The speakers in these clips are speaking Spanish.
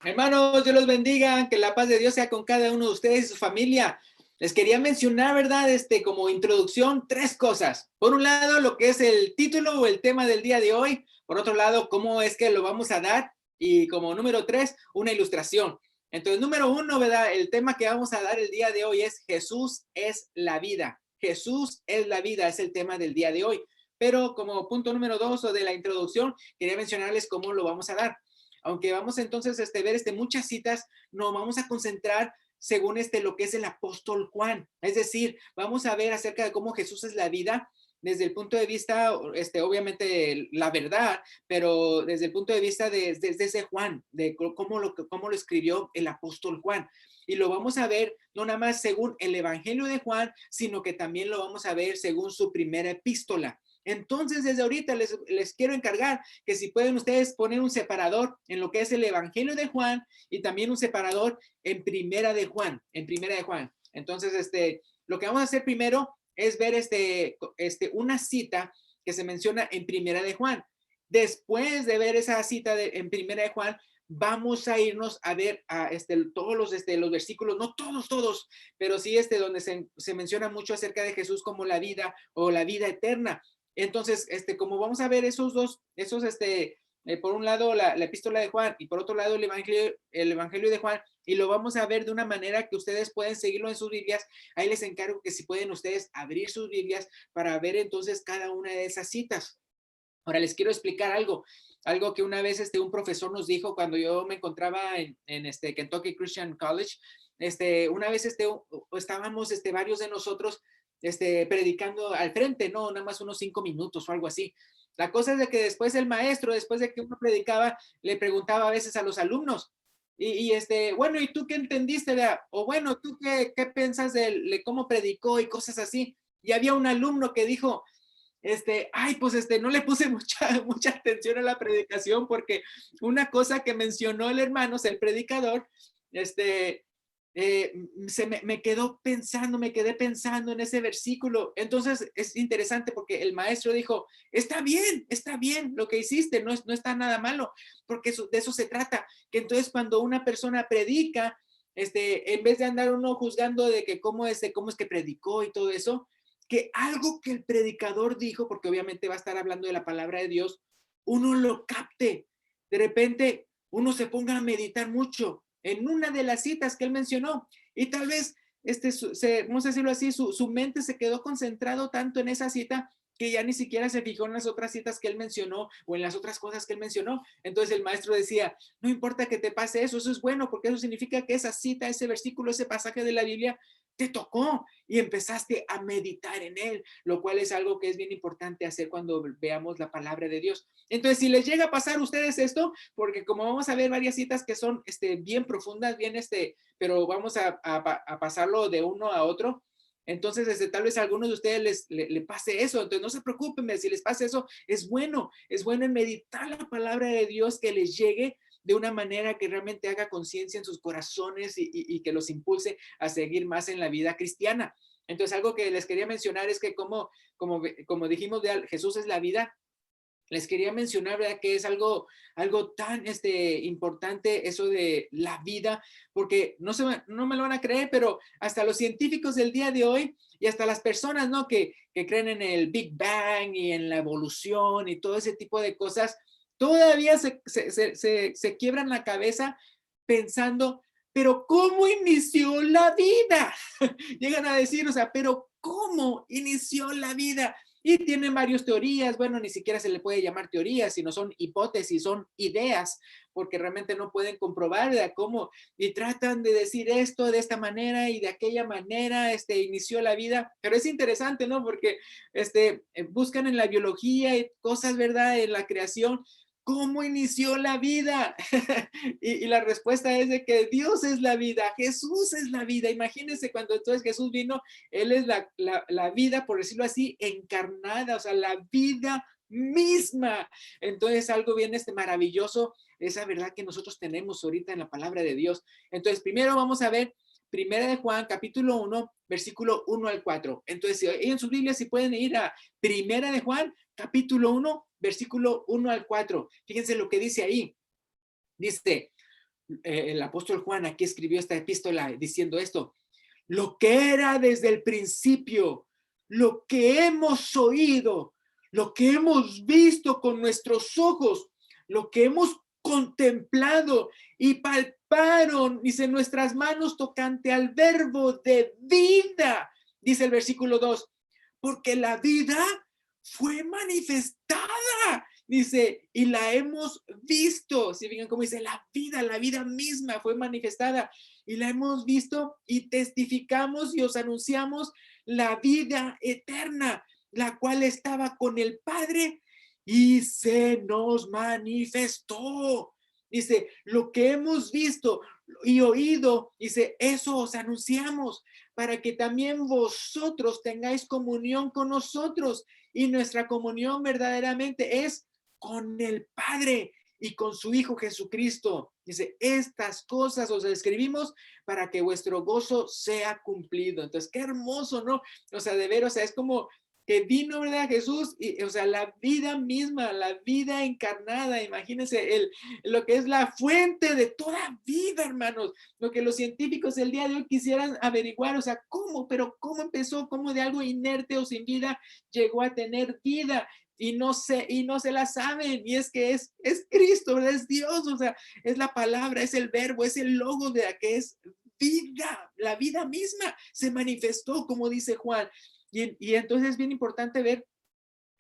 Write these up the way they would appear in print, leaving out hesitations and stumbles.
Hermanos, Dios los bendiga, que la paz de Dios sea con cada uno de ustedes y su familia. Les quería mencionar, ¿verdad? Como introducción, tres cosas. Por un lado, lo que es el título o el tema del día de hoy. Por otro lado, cómo es que lo vamos a dar. Y como número tres, una ilustración. Entonces, número uno, ¿verdad? El tema que vamos a dar el día de hoy es Jesús es la vida. Jesús es la vida, es el tema del día de hoy. Pero como punto número dos o de la introducción, quería mencionarles cómo lo vamos a dar. Aunque vamos entonces ver muchas citas, nos vamos a concentrar según lo que es el apóstol Juan. Es decir, vamos a ver acerca de cómo Jesús es la vida desde el punto de vista, obviamente la verdad, pero desde el punto de vista de ese Juan, de cómo lo escribió el apóstol Juan. Y lo vamos a ver no nada más según el Evangelio de Juan, sino que también lo vamos a ver según su primera epístola. Entonces, desde ahorita les quiero encargar que si pueden ustedes poner un separador en lo que es el Evangelio de Juan y también un separador en Primera de Juan, Entonces, lo que vamos a hacer primero es ver una cita que se menciona en Primera de Juan. Después de ver esa cita en Primera de Juan, vamos a irnos a ver todos los versículos, no todos, pero sí donde se menciona mucho acerca de Jesús como la vida o la vida eterna. Entonces, como vamos a ver por un lado la epístola de Juan y por otro lado el evangelio de Juan, y lo vamos a ver de una manera que ustedes pueden seguirlo en sus Biblias. Ahí les encargo que si pueden ustedes abrir sus Biblias para ver entonces cada una de esas citas. Ahora les quiero explicar algo que una vez un profesor nos dijo cuando yo me encontraba en Kentucky Christian College. Una vez estábamos varios de nosotros predicando al frente, no, nada más unos 5 minutos o algo así. La cosa es de que después el maestro, después de que uno predicaba, le preguntaba a veces a los alumnos, bueno, ¿y tú qué entendiste? O bueno, ¿tú qué piensas de cómo predicó y cosas así? Y había un alumno que dijo, ay, pues no le puse mucha atención a la predicación porque una cosa que mencionó el hermano, el predicador, me quedé pensando en ese versículo. Entonces es interesante porque el maestro dijo, está bien lo que hiciste, no está nada malo, porque de eso se trata, que entonces cuando una persona predica, en vez de andar uno juzgando de que cómo es que predicó y todo eso, que algo que el predicador dijo, porque obviamente va a estar hablando de la palabra de Dios, uno lo capte. De repente, uno se ponga a meditar mucho en una de las citas que él mencionó y tal vez, vamos a decirlo así, su mente se quedó concentrado tanto en esa cita que ya ni siquiera se fijó en las otras citas que él mencionó o en las otras cosas que él mencionó. Entonces el maestro decía, no importa que te pase eso es bueno, porque eso significa que esa cita, ese versículo, ese pasaje de la Biblia te tocó y empezaste a meditar en él, lo cual es algo que es bien importante hacer cuando veamos la palabra de Dios. Entonces, si les llega a pasar a ustedes esto, porque como vamos a ver varias citas que son bien profundas, bien pero vamos a pasarlo de uno a otro. Entonces, tal vez a algunos de ustedes le pase eso. Entonces, no se preocupen, si les pasa eso, es bueno en meditar la palabra de Dios, que les llegue de una manera que realmente haga conciencia en sus corazones y que los impulse a seguir más en la vida cristiana. Entonces, algo que les quería mencionar es que como dijimos, Jesús es la vida. Les quería mencionar, ¿verdad?, que es algo tan importante eso de la vida, porque no me lo van a creer, pero hasta los científicos del día de hoy y hasta las personas, ¿no?, que creen en el Big Bang y en la evolución y todo ese tipo de cosas, todavía se quiebran la cabeza pensando, pero ¿cómo inició la vida? Llegan a decir, o sea, pero ¿cómo inició la vida? Y tienen varias teorías, bueno, ni siquiera se le puede llamar teorías, sino son hipótesis, son ideas, porque realmente no pueden comprobar de cómo, y tratan de decir esto de esta manera y de aquella manera, inició la vida, pero es interesante, ¿no? Porque buscan en la biología y cosas, ¿verdad?, en la creación, ¿cómo inició la vida? y la respuesta es de que Dios es la vida, Jesús es la vida. Imagínense cuando entonces Jesús vino, Él es la vida, por decirlo así, encarnada, o sea, la vida misma. Entonces, algo bien maravilloso, esa verdad que nosotros tenemos ahorita en la palabra de Dios. Entonces, primero vamos a ver Primera de Juan, capítulo 1, versículo 1 al 4. Entonces, si en sus Biblias, si pueden ir a Primera de Juan, capítulo 1, versículo 1 al 4. Fíjense lo que dice ahí. Dice, el apóstol Juan aquí escribió esta epístola diciendo esto: lo que era desde el principio, lo que hemos oído, lo que hemos visto con nuestros ojos, lo que hemos contemplado y palparon, dice, nuestras manos tocante al verbo de vida, dice el versículo 2, porque la vida fue manifestada, dice, y la hemos visto. Si fijan cómo dice, la vida misma fue manifestada y la hemos visto y testificamos y os anunciamos la vida eterna, la cual estaba con el Padre y se nos manifestó. Dice, lo que hemos visto y oído, dice, eso os anunciamos para que también vosotros tengáis comunión con nosotros, y nuestra comunión verdaderamente es con el Padre y con su Hijo Jesucristo. Dice, estas cosas os escribimos para que vuestro gozo sea cumplido. Entonces, qué hermoso, ¿no? O sea, de ver, o sea, es como que vino, ¿verdad? Jesús, y, o sea, la vida misma, la vida encarnada, imagínense, lo que es la fuente de toda vida, hermanos, lo que los científicos el día de hoy quisieran averiguar, o sea, ¿cómo? Pero ¿cómo empezó? ¿Cómo de algo inerte o sin vida llegó a tener vida? Y no se la saben, y es que es Cristo, ¿verdad? Es Dios, o sea, es la palabra, es el verbo, es el logo de la que es vida, la vida misma se manifestó, como dice Juan. Y entonces es bien importante ver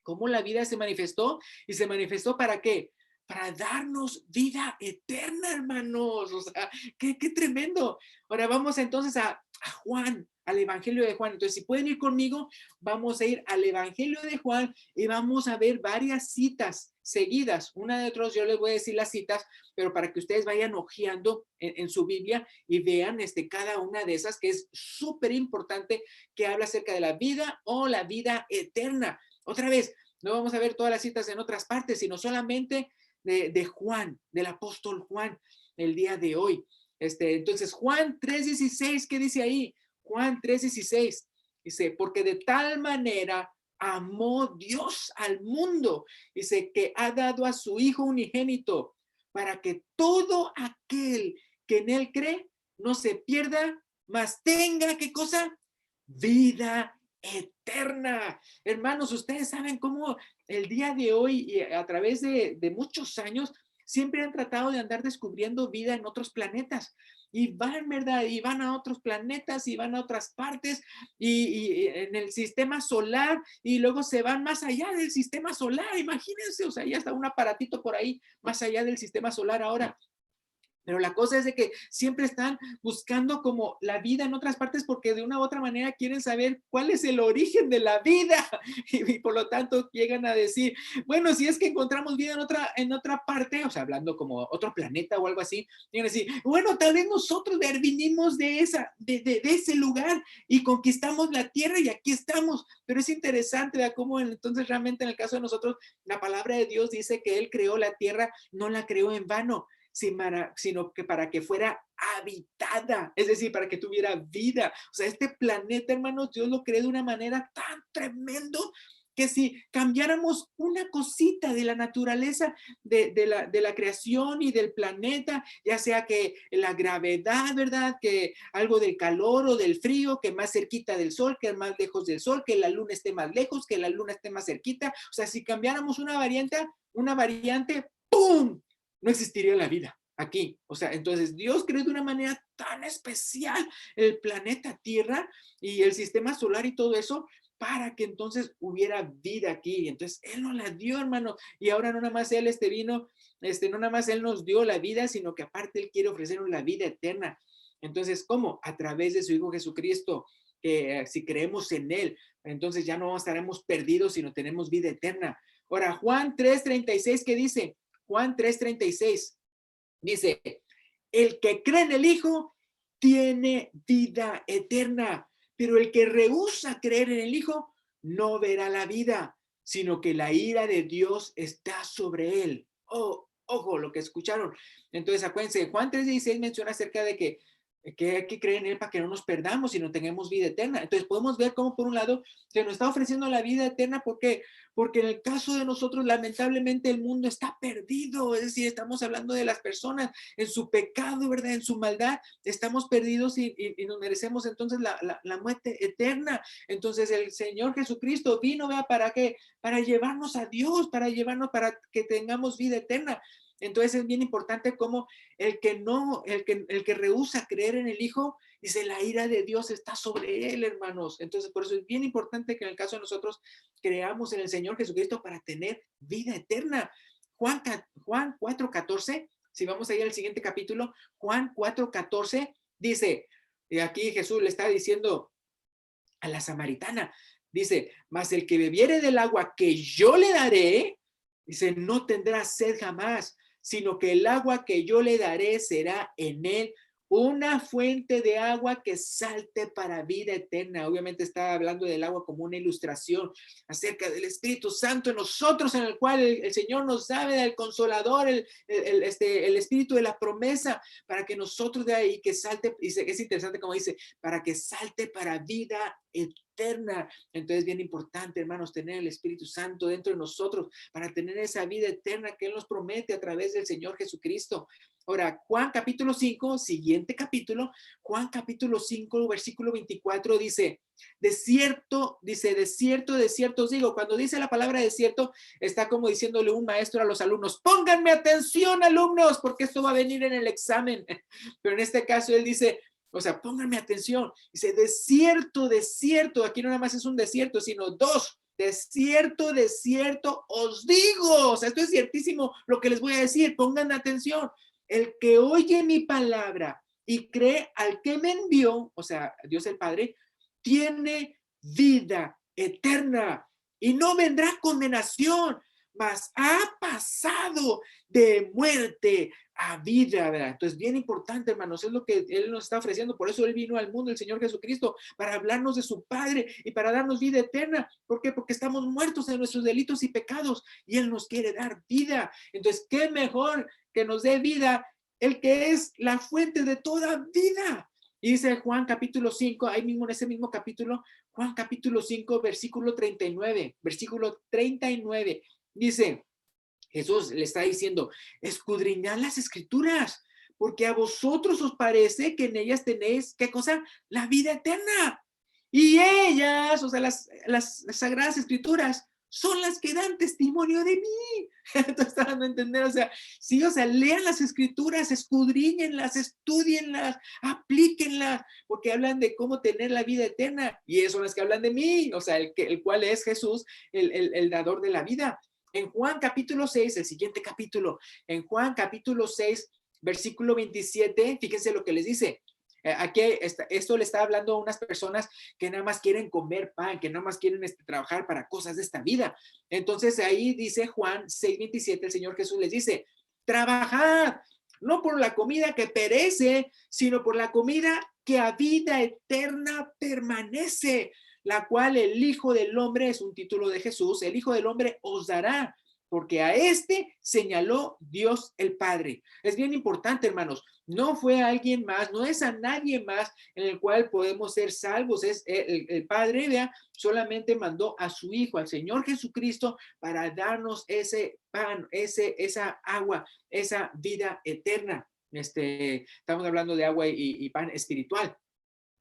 cómo la vida se manifestó, y se manifestó ¿para qué? Para darnos vida eterna, hermanos. O sea, qué tremendo. Ahora vamos entonces a Juan, al Evangelio de Juan. Entonces, si pueden ir conmigo, vamos a ir al Evangelio de Juan y vamos a ver varias citas seguidas, una de otras. Yo les voy a decir las citas, pero para que ustedes vayan hojeando en su Biblia y vean cada una de esas, que es súper importante, que habla acerca de la vida o la vida eterna. Otra vez, no vamos a ver todas las citas en otras partes, sino solamente de Juan, del apóstol Juan, el día de hoy. Entonces, Juan 3:16, ¿qué dice ahí? Juan 3:16 dice, porque de tal manera amó Dios al mundo, dice, que ha dado a su Hijo unigénito, para que todo aquel que en él cree no se pierda, mas tenga, ¿qué cosa? Vida eterna. Hermanos, ustedes saben cómo el día de hoy y a través de muchos años siempre han tratado de andar descubriendo vida en otros planetas, y van, ¿verdad? Y van a otros planetas y van a otras partes y en el sistema solar, y luego se van más allá del sistema solar, imagínense, o sea, ya está un aparatito por ahí más allá del sistema solar ahora. Pero la cosa es de que siempre están buscando como la vida en otras partes, porque de una u otra manera quieren saber cuál es el origen de la vida. Y por lo tanto llegan a decir, bueno, si es que encontramos vida en otra parte, o sea, hablando como otro planeta o algo así, llegan a decir, bueno, tal vez nosotros vinimos de ese lugar y conquistamos la tierra y aquí estamos. Pero es interesante, ¿verdad? Cómo entonces realmente en el caso de nosotros, la palabra de Dios dice que Él creó la tierra, no la creó en vano, sino que para que fuera habitada, es decir, para que tuviera vida. O sea, este planeta, hermanos, Dios lo creó de una manera tan tremendo que si cambiáramos una cosita de la naturaleza de la creación y del planeta, ya sea que la gravedad, ¿verdad? Que algo del calor o del frío, que más cerquita del sol, que más lejos del sol, que la luna esté más lejos, que la luna esté más cerquita. O sea, si cambiáramos una variante, ¡pum! No existiría la vida aquí. O sea, entonces Dios creó de una manera tan especial el planeta Tierra y el sistema solar y todo eso, para que entonces hubiera vida aquí. Entonces Él nos la dio, hermano, y ahora no nada más Él vino, no nada más Él nos dio la vida, sino que aparte Él quiere ofrecernos la vida eterna. Entonces, ¿cómo? A través de su Hijo Jesucristo, que si creemos en Él, entonces ya no estaremos perdidos, sino tenemos vida eterna. Ahora, Juan 3:36, ¿qué dice? Juan 3:36 dice, el que cree en el Hijo tiene vida eterna, pero el que rehúsa creer en el Hijo no verá la vida, sino que la ira de Dios está sobre él. Oh, ojo, lo que escucharon. Entonces, acuérdense, Juan 3:16 menciona acerca de que que hay que creer en Él para que no nos perdamos y no tengamos vida eterna. Entonces podemos ver cómo por un lado se nos está ofreciendo la vida eterna. ¿Por qué? Porque en el caso de nosotros, lamentablemente, el mundo está perdido. Es decir, estamos hablando de las personas en su pecado, ¿verdad? En su maldad, estamos perdidos y nos merecemos entonces la muerte eterna. Entonces el Señor Jesucristo vino, ¿verdad? ¿Para qué? Para llevarnos a Dios, para llevarnos, para que tengamos vida eterna. Entonces es bien importante cómo el que rehúsa creer en el Hijo, dice, la ira de Dios está sobre él, hermanos. Entonces, por eso es bien importante que en el caso de nosotros creamos en el Señor Jesucristo para tener vida eterna. Juan 4:14, si vamos a ir al siguiente capítulo, Juan 4:14, dice, y aquí Jesús le está diciendo a la samaritana, dice, mas el que bebiere del agua que yo le daré, dice, no tendrá sed jamás, sino que el agua que yo le daré será en él una fuente de agua que salte para vida eterna. Obviamente está hablando del agua como una ilustración acerca del Espíritu Santo en nosotros, en el cual el Señor nos da el consolador, el Espíritu de la promesa, para que nosotros de ahí que salte, y es interesante como dice, para que salte para vida eterna. Entonces, bien importante, hermanos, tener el Espíritu Santo dentro de nosotros para tener esa vida eterna que Él nos promete a través del Señor Jesucristo. Ahora, Juan capítulo 5, siguiente capítulo, Juan capítulo 5, versículo 24 dice, de cierto os digo, cuando dice la palabra de cierto, está como diciéndole un maestro a los alumnos, pónganme atención, alumnos, porque esto va a venir en el examen. Pero en este caso él dice, o sea, pónganme atención. Dice, de cierto, aquí no nada más es un desierto, sino dos. De cierto os digo. O sea, esto es ciertísimo lo que les voy a decir. Pongan atención. El que oye mi palabra y cree al que me envió, o sea, Dios el Padre, tiene vida eterna y no vendrá condenación, mas ha pasado de muerte a vida, ¿verdad? Entonces, bien importante, hermanos, es lo que Él nos está ofreciendo. Por eso Él vino al mundo, el Señor Jesucristo, para hablarnos de su Padre y para darnos vida eterna. ¿Por qué? Porque estamos muertos en nuestros delitos y pecados y Él nos quiere dar vida. Entonces, ¿qué mejor que nos dé vida el que es la fuente de toda vida? Y dice Juan capítulo 5, ahí mismo en ese mismo capítulo, Juan capítulo 5, versículo 39, dice, Jesús le está diciendo, escudriñad las escrituras, porque a vosotros os parece que en ellas tenéis, ¿qué cosa? La vida eterna. Y ellas, o sea, las sagradas escrituras, son las que dan testimonio de mí. Entonces está dando a entender, o sea, sí, o sea, lean las escrituras, escudriñenlas, estudienlas, aplíquenlas, porque hablan de cómo tener la vida eterna. Y eso son las que hablan de mí, o sea, el cual es Jesús, el dador de la vida. En Juan capítulo 6, el siguiente capítulo, en Juan capítulo 6, versículo 27, fíjense lo que les dice. Aquí esto le está hablando a unas personas que nada más quieren comer pan, que nada más quieren trabajar para cosas de esta vida. Entonces ahí dice Juan 6:27, el Señor Jesús les dice, trabajad, no por la comida que perece, sino por la comida que a vida eterna permanece, la cual el Hijo del Hombre, es un título de Jesús, el Hijo del Hombre os dará, porque a este señaló Dios el Padre. Es bien importante, hermanos, no fue a alguien más, no es a nadie más en el cual podemos ser salvos, es el Padre, vea, solamente mandó a su Hijo, al Señor Jesucristo, para darnos ese pan, esa agua, esa vida eterna. Estamos hablando de agua y pan espiritual.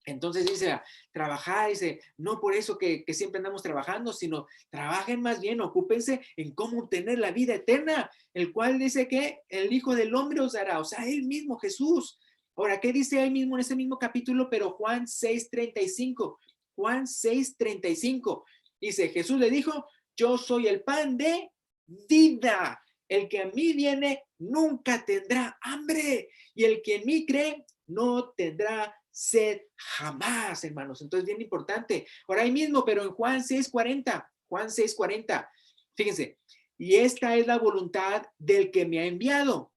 Entonces dice, trabajar, dice, no por eso que siempre andamos trabajando, sino trabajen más bien, ocúpense en cómo tener la vida eterna, el cual dice que el Hijo del Hombre os dará, o sea, Él mismo, Jesús. Ahora, ¿qué dice ahí mismo en ese mismo capítulo? Pero Juan 6:35, Juan 6:35, dice, Jesús le dijo, yo soy el pan de vida, el que a mí viene nunca tendrá hambre, y el que en mí cree no tendrá sed jamás, hermanos. Entonces, bien importante. Por ahí mismo, pero en Juan 6:40, fíjense, y esta es la voluntad del que me ha enviado,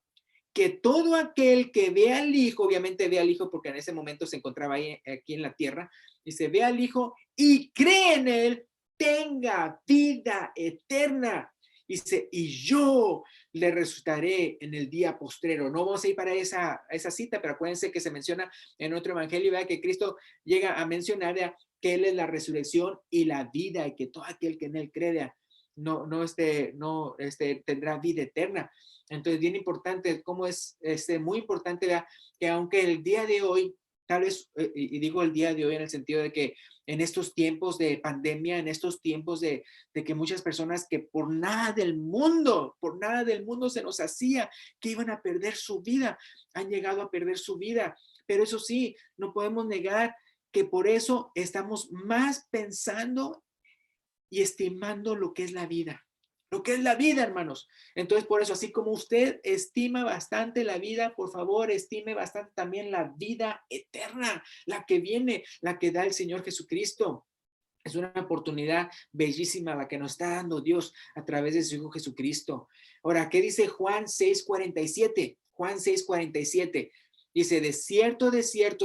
que todo aquel que ve al Hijo, obviamente ve al Hijo porque en ese momento se encontraba ahí, aquí en la tierra, y se ve al Hijo y cree en él, tenga vida eterna. Dice, y yo le resucitaré en el día postrero. No vamos a ir para esa cita, pero acuérdense que se menciona en otro evangelio, ¿verdad? Que Cristo llega a mencionar, ¿verdad?, que Él es la resurrección y la vida, y que todo aquel que en Él cree no tendrá vida eterna. Entonces, bien importante, como es muy importante, ¿verdad?, que aunque el día de hoy, tal vez, y digo el día de hoy en el sentido de que en estos tiempos de pandemia, en estos tiempos de que muchas personas que por nada del mundo se nos hacía que iban a perder su vida, han llegado a perder su vida. Pero eso sí, no podemos negar que por eso estamos más pensando y estimando lo que es la vida. Lo que es la vida, hermanos. Entonces, por eso, así como usted estima bastante la vida, por favor, estime bastante también la vida eterna, la que viene, la que da el Señor Jesucristo. Es una oportunidad bellísima la que nos está dando Dios a través de su Hijo Jesucristo. Ahora, ¿qué dice Juan 6:47? Juan 6:47 dice, de cierto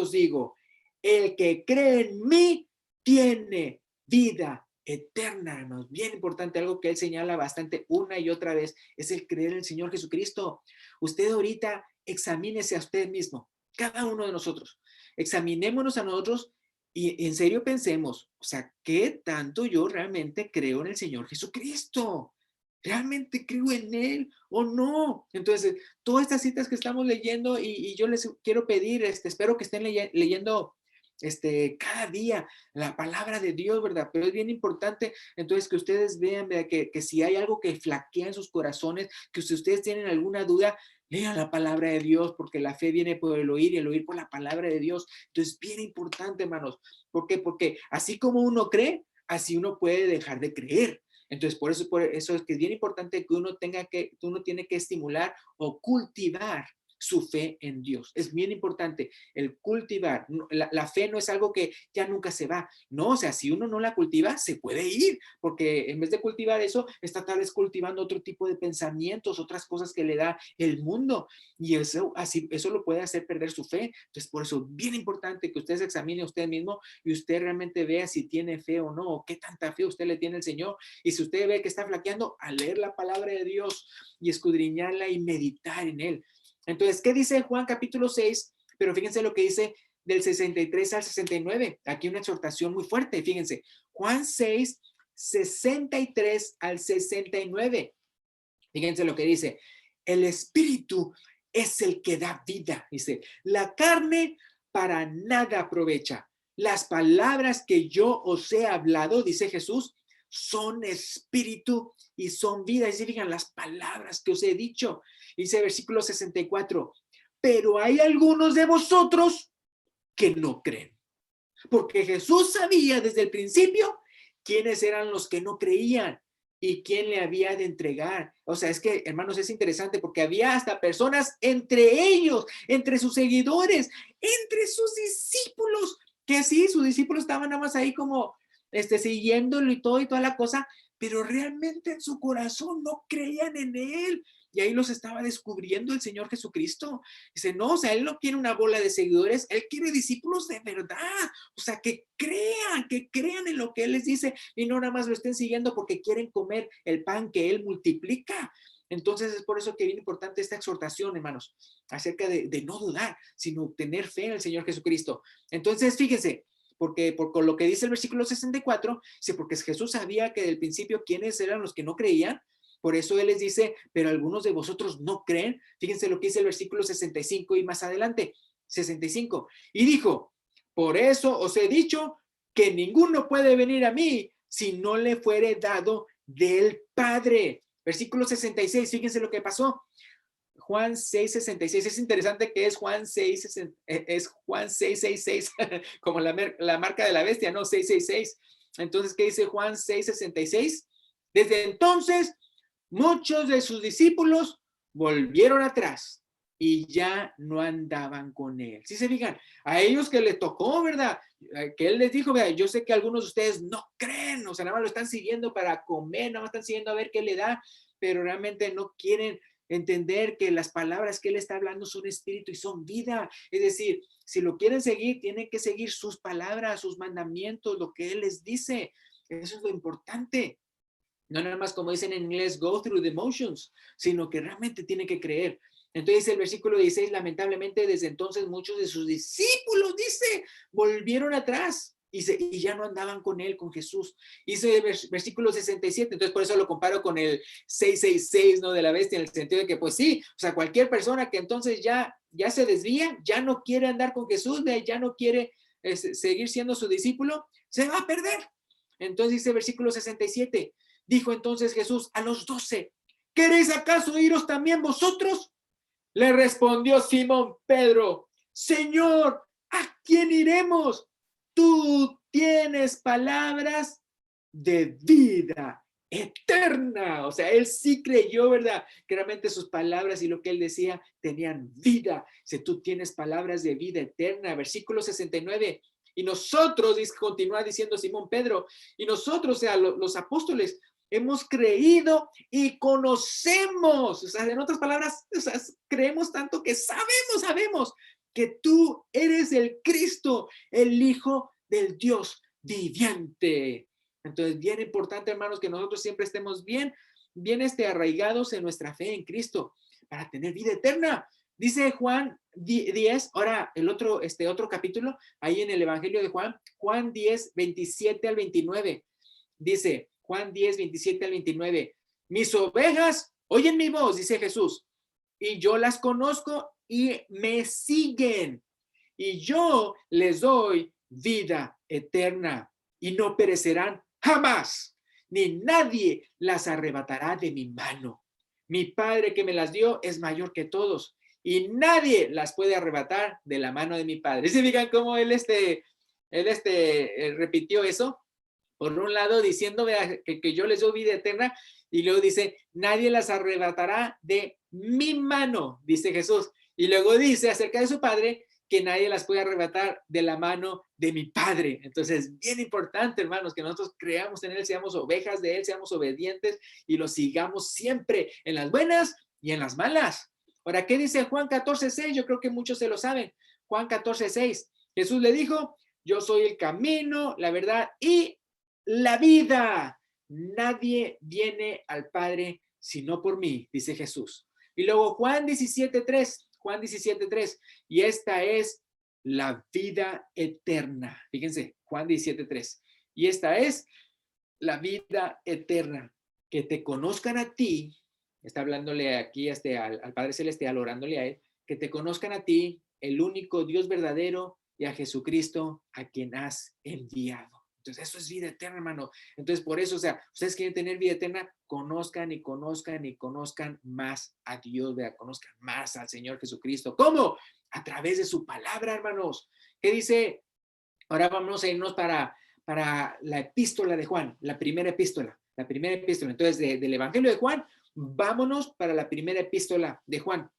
os digo, el que cree en mí tiene vida eterna, hermanos. Bien importante, algo que él señala bastante una y otra vez, es el creer en el Señor Jesucristo. Usted ahorita examínese a usted mismo, cada uno de nosotros. Examinémonos a nosotros y en serio pensemos, o sea, ¿qué tanto yo realmente creo en el Señor Jesucristo? ¿Realmente creo en Él o no? Entonces, todas estas citas que estamos leyendo y yo les quiero pedir, espero que estén leyendo cada día la palabra de Dios, ¿verdad? Pero es bien importante, entonces, que ustedes vean, ¿verdad?, que si hay algo que flaquea en sus corazones, que si ustedes tienen alguna duda, lean la palabra de Dios, porque la fe viene por el oír y el oír por la palabra de Dios. Entonces, bien importante, hermanos. ¿Por qué? Porque así como uno cree, así uno puede dejar de creer. Entonces, por eso es que es bien importante que uno tiene que estimular o cultivar su fe en Dios. Es bien importante el cultivar. La fe no es algo que ya nunca se va. No, o sea, si uno no la cultiva, se puede ir, porque en vez de cultivar eso, está tal vez cultivando otro tipo de pensamientos, otras cosas que le da el mundo. Y eso lo puede hacer perder su fe. Entonces, por eso es bien importante que usted se examine a usted mismo y usted realmente vea si tiene fe o no, o qué tanta fe usted le tiene al Señor. Y si usted ve que está flaqueando, a leer la palabra de Dios y escudriñarla y meditar en él. Entonces, ¿qué dice Juan capítulo 6? Pero fíjense lo que dice del 63 al 69. Aquí una exhortación muy fuerte, fíjense. Juan 6, 63 al 69. Fíjense lo que dice. El espíritu es el que da vida. Dice, la carne para nada aprovecha. Las palabras que yo os he hablado, dice Jesús, son espíritu y son vida. Y significan las palabras que os he dicho. Dice versículo 64. Pero hay algunos de vosotros que no creen. Porque Jesús sabía desde el principio quiénes eran los que no creían y quién le había de entregar. O sea, es que, hermanos, es interesante porque había hasta personas entre ellos, entre sus seguidores, entre sus discípulos, que sí, sus discípulos estaban nada más ahí como siguiéndolo y todo y toda la cosa, pero realmente en su corazón no creían en él. Y ahí los estaba descubriendo el Señor Jesucristo. Dice, no, o sea, Él no quiere una bola de seguidores, Él quiere discípulos de verdad. O sea, que crean en lo que Él les dice y no nada más lo estén siguiendo porque quieren comer el pan que Él multiplica. Entonces es por eso que es bien importante esta exhortación, hermanos, acerca de no dudar, sino tener fe en el Señor Jesucristo. Entonces, fíjense, porque por lo que dice el versículo 64, sí, porque Jesús sabía que del principio quiénes eran los que no creían. Por eso Él les dice, pero algunos de vosotros no creen. Fíjense lo que dice el versículo 65 y más adelante, 65. Y dijo, por eso os he dicho que ninguno puede venir a mí si no le fuere dado del Padre. Versículo 66, fíjense lo que pasó. Juan 6:66, es interesante que es Juan 6, es Juan 6:66, como la marca de la bestia, ¿no? 6:66. Entonces, ¿qué dice Juan 6:66? Desde entonces, muchos de sus discípulos volvieron atrás y ya no andaban con él. ¿Sí se fijan? A ellos que les tocó, ¿verdad? Que él les dijo, ¿verdad? Yo sé que algunos de ustedes no creen, o sea, nada más lo están siguiendo para comer, nada más están siguiendo a ver qué le da, pero realmente no quieren entender que las palabras que él está hablando son espíritu y son vida. Es decir, si lo quieren seguir, tienen que seguir sus palabras, sus mandamientos, lo que él les dice. Eso es lo importante. No nada más como dicen en inglés, go through the motions, sino que realmente tiene que creer. Entonces el versículo 16, lamentablemente desde entonces muchos de sus discípulos, dice, volvieron atrás y ya no andaban con él, con Jesús. Dice el versículo 67, entonces por eso lo comparo con el 666, ¿no? De la bestia, en el sentido de que pues sí, o sea, cualquier persona que entonces ya se desvía, ya no quiere andar con Jesús, ya no quiere seguir siendo su discípulo, se va a perder. Entonces dice el versículo 67, dijo entonces Jesús a los 12, ¿queréis acaso iros también vosotros? Le respondió Simón Pedro, Señor, ¿a quién iremos? Tú tienes palabras de vida eterna. O sea, él sí creyó, ¿verdad? Que realmente sus palabras y lo que él decía tenían vida. Si tú tienes palabras de vida eterna. Versículo 69. Y nosotros, continúa diciendo Simón Pedro, y nosotros, o sea, los apóstoles, hemos creído y conocemos, o sea, en otras palabras, o sea, creemos tanto que sabemos que tú eres el Cristo, el Hijo del Dios viviente. Entonces, bien importante, hermanos, que nosotros siempre estemos bien arraigados en nuestra fe en Cristo para tener vida eterna. Dice Juan 10, ahora el otro capítulo, ahí en el Evangelio de Juan, Juan 10, 27 al 29, dice Juan 10, 27 al 29, mis ovejas oyen mi voz, dice Jesús, y yo las conozco y me siguen, y yo les doy vida eterna, y no perecerán jamás, ni nadie las arrebatará de mi mano. Mi Padre que me las dio es mayor que todos, y nadie las puede arrebatar de la mano de mi Padre. ¿Se fijan cómo él repitió eso? Por un lado diciendo que yo les doy vida eterna, y luego dice, nadie las arrebatará de mi mano, dice Jesús. Y luego dice acerca de su Padre, que nadie las puede arrebatar de la mano de mi Padre. Entonces, bien importante, hermanos, que nosotros creamos en Él, seamos ovejas de Él, seamos obedientes y lo sigamos siempre en las buenas y en las malas. Ahora, ¿qué dice Juan 14:6? Yo creo que muchos se lo saben. Juan 14:6. Jesús le dijo, yo soy el camino, la verdad y la vida. Nadie viene al Padre sino por mí, dice Jesús. Y luego Juan 17:3, y esta es la vida eterna. Fíjense, Juan 17:3. Y esta es la vida eterna, que te conozcan a ti, está hablándole aquí al Padre Celestial, orándole a Él, que te conozcan a ti, el único Dios verdadero, y a Jesucristo, a quien has enviado. Entonces, eso es vida eterna, hermano. Entonces, por eso, o sea, ustedes quieren tener vida eterna, conozcan y conozcan y conozcan más a Dios, ¿verdad? Conozcan más al Señor Jesucristo. ¿Cómo? A través de su palabra, hermanos. ¿Qué dice? Ahora vamos a irnos para la epístola de Juan, la primera epístola. Entonces, del Evangelio de Juan, vámonos para la primera epístola de Juan.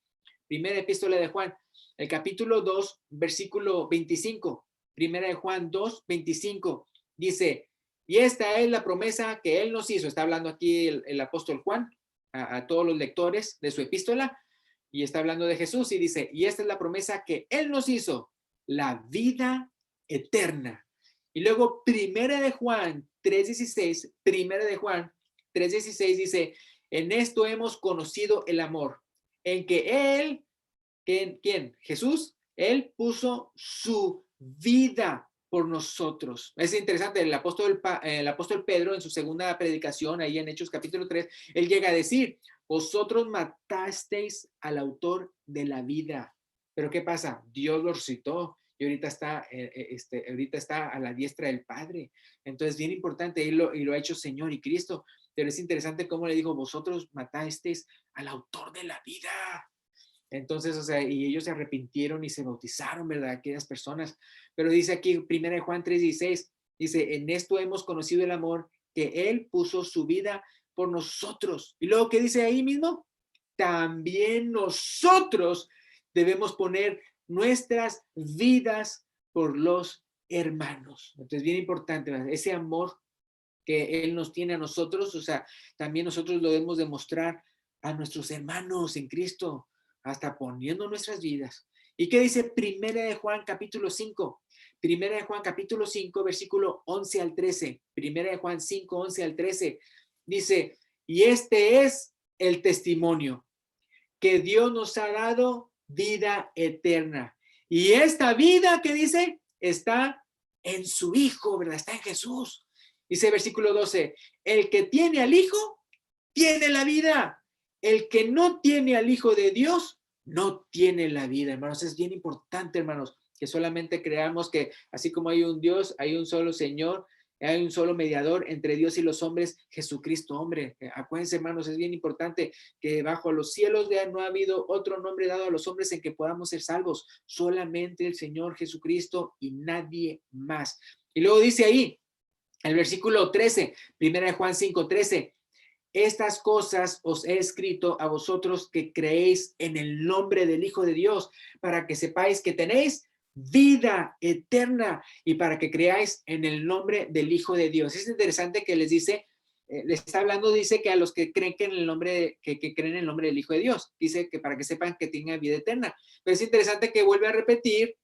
Primera epístola de Juan, el capítulo 2, versículo 25. Primera de Juan 2, 25. Dice, y esta es la promesa que Él nos hizo. Está hablando aquí el apóstol Juan a todos los lectores de su epístola, y está hablando de Jesús, y dice, y esta es la promesa que Él nos hizo, la vida eterna. Y luego, Primera de Juan 3:16, Primera de Juan 3:16 dice, en esto hemos conocido el amor, en que Él, ¿quién? Jesús, Él puso su vida por nosotros. Es interesante, el apóstol Pedro en su segunda predicación, ahí en Hechos capítulo 3, él llega a decir, vosotros matasteis al autor de la vida. Pero ¿qué pasa? Dios lo resucitó y ahorita está a la diestra del Padre. Entonces, bien importante, y lo ha hecho Señor y Cristo. Pero es interesante cómo le dijo, vosotros matasteis al autor de la vida. Entonces, o sea, y ellos se arrepintieron y se bautizaron, ¿verdad? Aquellas personas. Pero dice aquí, 1 Juan 3:16, dice, en esto hemos conocido el amor, que Él puso su vida por nosotros. Y luego, ¿qué dice ahí mismo? También nosotros debemos poner nuestras vidas por los hermanos. Entonces, bien importante, ¿verdad? Ese amor que Él nos tiene a nosotros, o sea, también nosotros lo debemos demostrar a nuestros hermanos en Cristo, hasta poniendo nuestras vidas. ¿Y qué dice Primera de Juan capítulo 5? Primera de Juan capítulo 5, versículo 11 al 13. Primera de Juan 5, 11 al 13. dice, y este es el testimonio, que Dios nos ha dado vida eterna. Y esta vida, que dice, está en su Hijo, ¿verdad? Está en Jesús. Dice versículo 12, el que tiene al Hijo, tiene la vida. El que no tiene al Hijo de Dios, no tiene la vida, hermanos. Es bien importante, hermanos, que solamente creamos que así como hay un Dios, hay un solo Señor, hay un solo mediador entre Dios y los hombres, Jesucristo, hombre. Acuérdense, hermanos, es bien importante que bajo los cielos no ha habido otro nombre dado a los hombres en que podamos ser salvos. Solamente el Señor Jesucristo y nadie más. Y luego dice ahí, el versículo 13, primera de Juan 5:13, estas cosas os he escrito a vosotros que creéis en el nombre del Hijo de Dios, para que sepáis que tenéis vida eterna y para que creáis en el nombre del Hijo de Dios. Es interesante que les dice, les está hablando, dice que a los que creen que en el nombre, que creen en el nombre del Hijo de Dios, dice que para que sepan que tengan vida eterna. Pero es interesante que vuelve a repetir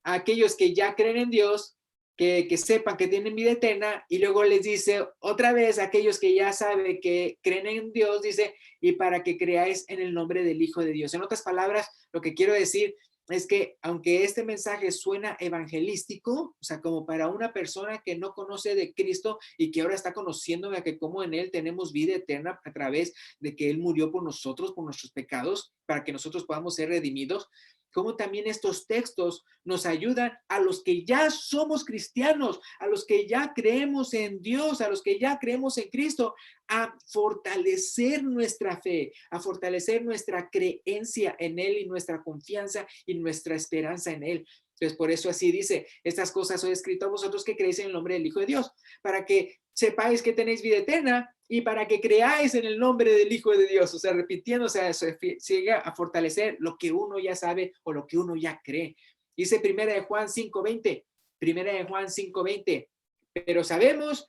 a aquellos que ya creen en Dios, que sepan que tienen vida eterna, y luego les dice otra vez a aquellos que ya saben que creen en Dios, dice, y para que creáis en el nombre del Hijo de Dios. En otras palabras, lo que quiero decir es que aunque este mensaje suena evangelístico, o sea, como para una persona que no conoce de Cristo y que ahora está conociendo a que como en Él tenemos vida eterna a través de que Él murió por nosotros, por nuestros pecados, para que nosotros podamos ser redimidos, como también estos textos nos ayudan a los que ya somos cristianos, a los que ya creemos en Dios, a los que ya creemos en Cristo, a fortalecer nuestra fe, a fortalecer nuestra creencia en Él y nuestra confianza y nuestra esperanza en Él. Entonces, por eso así dice, estas cosas os he escrito a vosotros que creéis en el nombre del Hijo de Dios, para que sepáis que tenéis vida eterna y para que creáis en el nombre del Hijo de Dios. O sea, repitiendo, o sea, se llega a fortalecer lo que uno ya sabe o lo que uno ya cree. Dice primera de Juan 5:20, primera de Juan 5:20, pero sabemos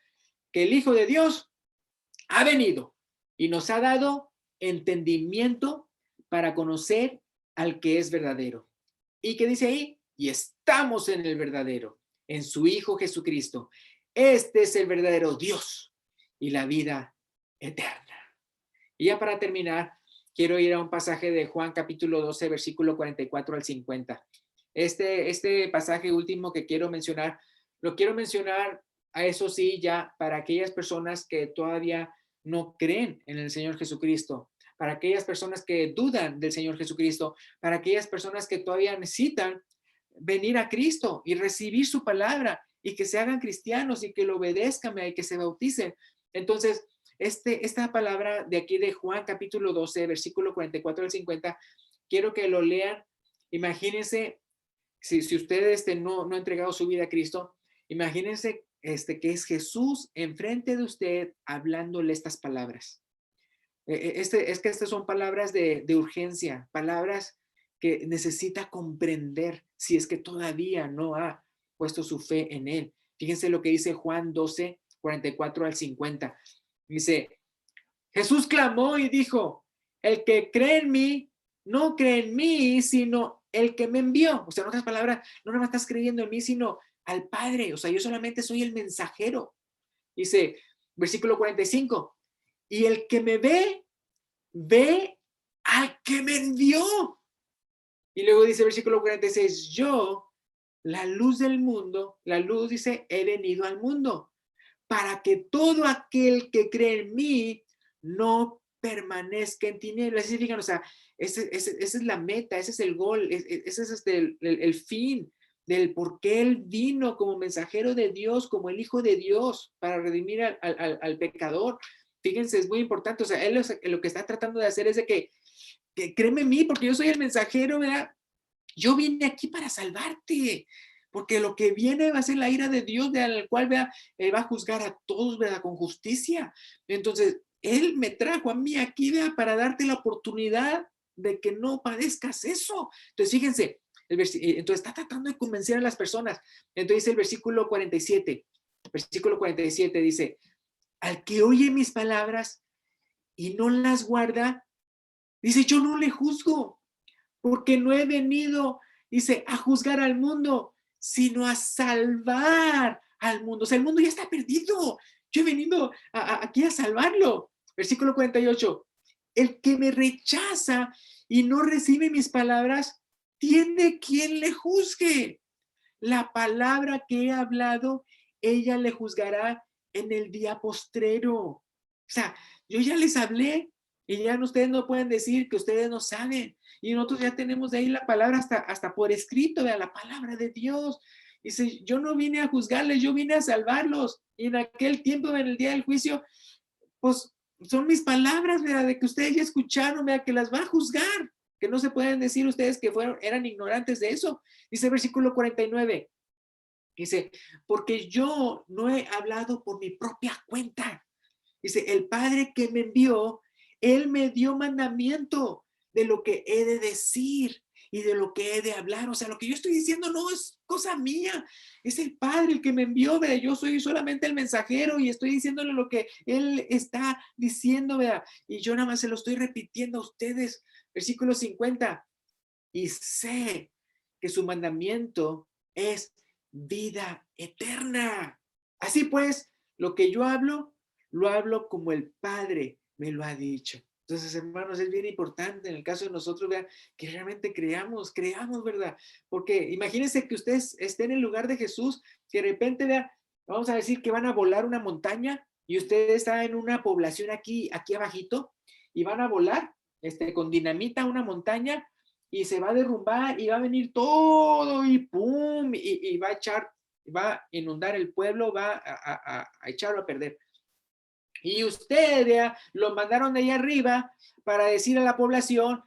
que el Hijo de Dios ha venido y nos ha dado entendimiento para conocer al que es verdadero. ¿Y qué dice ahí? Y estamos en el verdadero, en su Hijo Jesucristo. Este es el verdadero Dios y la vida eterna. Y ya para terminar, quiero ir a un pasaje de Juan capítulo 12, versículo 44 al 50. Este pasaje último que quiero mencionar, lo quiero mencionar a eso sí ya para aquellas personas que todavía no creen en el Señor Jesucristo, para aquellas personas que dudan del Señor Jesucristo, para aquellas personas que todavía necesitan venir a Cristo y recibir su palabra y que se hagan cristianos y que lo obedezcan y que se bauticen. Entonces, esta palabra de aquí de Juan capítulo 12, versículo 44 al 50, quiero que lo lean. Imagínense, si ustedes no han entregado su vida a Cristo, imagínense que es Jesús enfrente de usted hablándole estas palabras. Es que estas son palabras de urgencia, palabras que necesita comprender si es que todavía no ha puesto su fe en Él. Fíjense lo que dice Juan 12, 44 al 50. Dice, Jesús clamó y dijo, el que cree en mí, no cree en mí, sino el que me envió. O sea, en otras palabras, no nada más estás creyendo en mí, sino al Padre. O sea, yo solamente soy el mensajero. Dice, versículo 45, y el que me ve, ve al que me envió. Y luego dice versículo 46, yo, la luz del mundo, la luz dice, he venido al mundo, para que todo aquel que cree en mí no permanezca en tinieblas. Así fijan, o sea, esa es la meta, ese es el gol, ese es el fin del por qué Él vino como mensajero de Dios, como el Hijo de Dios, para redimir al pecador. Fíjense, es muy importante, o sea, Él lo que está tratando de hacer es de que créeme en mí, porque yo soy el mensajero, ¿verdad? Yo vine aquí para salvarte, porque lo que viene va a ser la ira de Dios, al cual va a juzgar a todos, ¿verdad? Con justicia. Entonces, Él me trajo a mí aquí, ¿verdad? Para darte la oportunidad de que no padezcas eso. Entonces, fíjense, entonces está tratando de convencer a las personas. Entonces, el versículo 47 dice, al que oye mis palabras y no las guarda, dice, yo no le juzgo, porque no he venido, dice, a juzgar al mundo, sino a salvar al mundo. O sea, el mundo ya está perdido. Yo he venido aquí a salvarlo. Versículo 48. El que me rechaza y no recibe mis palabras, tiene quien le juzgue. La palabra que he hablado, ella le juzgará en el día postrero. O sea, yo ya les hablé y ya ustedes no pueden decir que ustedes no saben. Y nosotros ya tenemos de ahí la palabra hasta por escrito, de la palabra de Dios. Dice, yo no vine a juzgarles, yo vine a salvarlos. Y en aquel tiempo, en el día del juicio, pues son mis palabras, ¿verdad? De que ustedes ya escucharon, ¿verdad? Que las va a juzgar, que no se pueden decir ustedes que eran ignorantes de eso. Dice el versículo 49, dice, porque yo no he hablado por mi propia cuenta. Dice, el Padre que me envió, Él me dio mandamiento de lo que he de decir y de lo que he de hablar. O sea, lo que yo estoy diciendo no es cosa mía, es el Padre el que me envió, ¿verdad? Yo soy solamente el mensajero y estoy diciéndole lo que Él está diciendo, ¿verdad? Y yo nada más se lo estoy repitiendo a ustedes. Versículo 50. Y sé que su mandamiento es vida eterna. Así pues, lo que yo hablo, lo hablo como el Padre me lo ha dicho. Entonces, hermanos, es bien importante en el caso de nosotros, vean, que realmente creamos, ¿verdad? Porque imagínense que ustedes estén en el lugar de Jesús, que de repente, vean, vamos a decir que van a volar una montaña y ustedes están en una población aquí abajito y van a volar con dinamita una montaña y se va a derrumbar y va a venir todo y pum, y va a echar, va a inundar el pueblo, va a echarlo a perder. Y ustedes ya lo mandaron de ahí arriba para decir a la población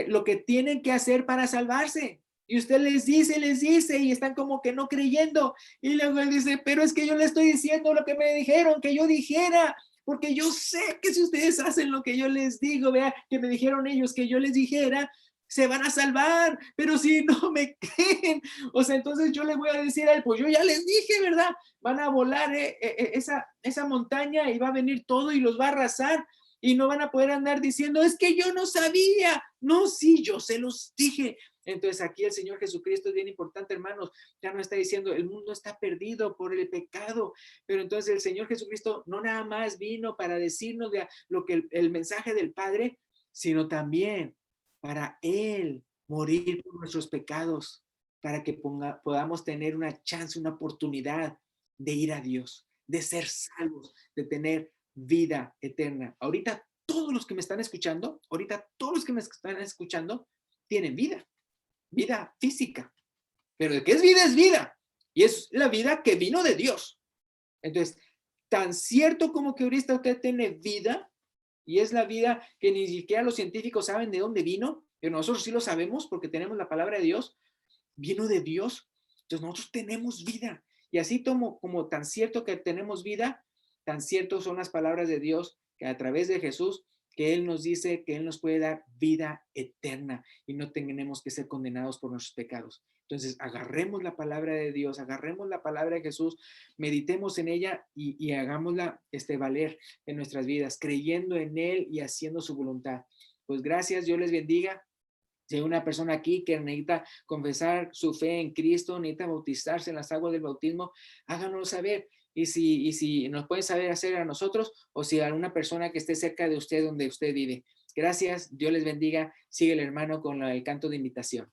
lo que tienen que hacer para salvarse. Y usted les dice, y están como que no creyendo. Y luego él dice, pero es que yo le estoy diciendo lo que me dijeron, que yo dijera, porque yo sé que si ustedes hacen lo que yo les digo, vea, que me dijeron ellos que yo les dijera, se van a salvar, pero si no me creen, o sea, entonces yo les voy a decir a él, pues yo ya les dije, ¿verdad? Van a volar esa montaña y va a venir todo y los va a arrasar y no van a poder andar diciendo, es que yo no sabía. No, sí, yo se los dije. Entonces aquí el Señor Jesucristo es bien importante, hermanos, ya no está diciendo, el mundo está perdido por el pecado, pero entonces el Señor Jesucristo no nada más vino para decirnos de lo que el mensaje del Padre, sino también para Él morir por nuestros pecados, para que podamos tener una chance, una oportunidad de ir a Dios, de ser salvos, de tener vida eterna. Ahorita todos los que me están escuchando, tienen vida, vida física. Pero de qué es vida, es vida. Y es la vida que vino de Dios. Entonces, tan cierto como que ahorita usted tiene vida, y es la vida que ni siquiera los científicos saben de dónde vino, pero nosotros sí lo sabemos porque tenemos la palabra de Dios, vino de Dios. Entonces nosotros tenemos vida. Y así como tan cierto que tenemos vida, tan cierto son las palabras de Dios que a través de Jesús, que Él nos dice que Él nos puede dar vida eterna y no tenemos que ser condenados por nuestros pecados. Entonces, agarremos la palabra de Dios, agarremos la palabra de Jesús, meditemos en ella y hagámosla valer en nuestras vidas, creyendo en Él y haciendo su voluntad. Pues gracias, Dios les bendiga. Si hay una persona aquí que necesita confesar su fe en Cristo, necesita bautizarse en las aguas del bautismo, háganoslo saber. Y si nos pueden saber hacer a nosotros o si a alguna persona que esté cerca de usted donde usted vive. Gracias, Dios les bendiga. Sigue el hermano con el canto de invitación.